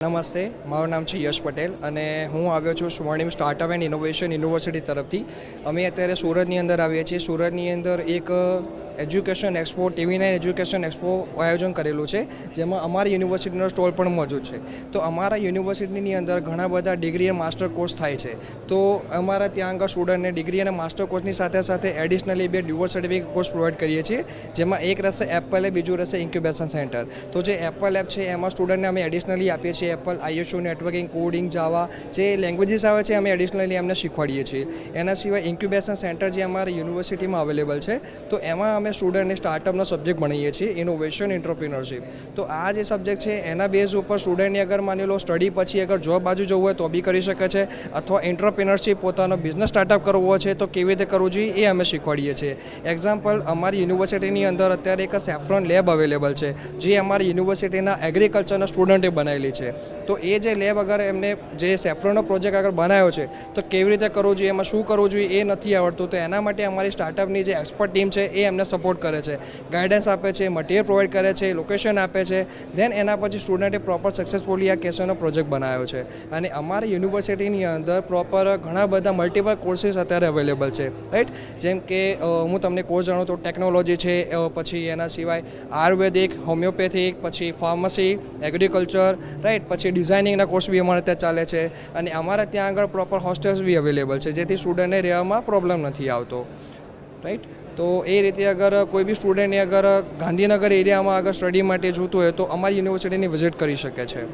નમસ્તે, મારું નામ છે યશ પટેલ અને હું આવ્યો છું સ્વર્ણિમ સ્ટાર્ટઅપ એન્ડ ઇનોવેશન યુનિવર્સિટી તરફથી. અમે અત્યારે સુરતની અંદર આવીએ છીએ. સુરતની અંદર એક education expo TV9 education expo આયોજન કરેલું છે, જેમાં અમારી યુનિવર્સિટીનો સ્ટોલ પણ મોજૂદ છે. તો અમારા યુનિવર્સિટીની અંદર ઘણા બધા ડિગ્રી અને માસ્ટર કોર્સ થાય છે. તો અમારા ત્યાં આગળ સ્ટુડન્ટને ડિગ્રી અને માસ્ટર કોર્સની સાથે સાથે additionally 2 dual certificate course provide કરીએ છીએ, જેમાં એક રહેશે એપલ લેબ, બીજું રહેશે ઇન્ક્યુબેશન સેન્ટર. તો જે એપલ લેબ છે એમાં સ્ટુડન્ટને અમે એડિશનલી આપીએ છીએ એપલ, ISO, નેટવર્કિંગ, કોડિંગ, જાવા જે લેંગ્વેજીસ આવે છે અમે એડિશનલી એમને શીખવાડીએ છીએ. એના સિવાય ઇન્ક્યુબેશન સેન્ટર જે અમારી યુનિવર્સિટીમાં અવેલેબલ છે, તો એમાં અમે સ્ટુડન્ટને સ્ટાર્ટઅપનો સબ્જેક્ટ ભણીએ છીએ, ઇનોવેશન એન્ટરપ્રિન્યોરશિપ. તો આ જે સબ્જેક્ટ છે એના બેઝ ઉપર સ્ટુડન્ટની અગર માની લો સ્ટડી પછી અગર જોબ બાજુ જવું હોય તો બી કરી શકે છે, અથવા એન્ટરપ્રિન્યોરશિપ પોતાનો બિઝનેસ સ્ટાર્ટઅપ કરવો છે તો કેવી રીતે કરવું જોઈએ એ અમે શીખવાડીએ છીએ. એક્ઝામ્પલ, અમારી યુનિવર્સિટીની અંદર અત્યારે એક સેફ્રોન લેબ અવેલેબલ છે, જે અમારી યુનિવર્સિટીના એગ્રીકલ્ચરના સ્ટુડન્ટે બનાવેલી છે. તો એ જે લેબ અગર એમને જે સેફ્રોનનો પ્રોજેક્ટ આગળ બનાવ્યો છે તો કેવી રીતે કરવું જોઈએ, એમાં શું કરવું જોઈએ એ નથી આવડતું, તો એના માટે અમારી સ્ટાર્ટઅપની જે એક્સપર્ટ ટીમ છે એ એમને સપોર્ટ કરે છે, ગાઈડન્સ આપે છે, મટીરિયલ પ્રોવાઈડ કરે છે, લોકેશન આપે છે. દેન એના પછી સ્ટુડન્ટે પ્રોપર સક્સેસફુલી આ કેસનો પ્રોજેક્ટ બનાવ્યો છે. અને અમારી યુનિવર્સિટીની અંદર પ્રોપર ઘણા બધા મલ્ટિપલ કોર્સીસ અત્યારે અવેલેબલ છે, રાઈટ. જેમ કે હું તમને કોર્સ જાણું તો ટેકનોલોજી છે, પછી એના સિવાય આયુર્વેદિક, હોમિયોપેથિક, પછી ફાર્મસી, એગ્રીકલ્ચર, રાઈટ, પછી ડિઝાઇનિંગના કોર્સ બી અમારે ત્યાં ચાલે છે. અને અમારા ત્યાં આગળ પ્રોપર હોસ્ટેલ્સ બી અવેલેબલ છે, જેથી સ્ટુડન્ટને રહેવામાં પ્રોબ્લેમ નથી આવતો, રાઈટ. તો એ રીતે અગર કોઈ બી સ્ટુડન્ટને અગર ગાંધીનગર એરિયામાં અગર સ્ટડી માટે જોતું હોય તો અમારી યુનિવર્સિટીની વિઝિટ કરી શકે છે.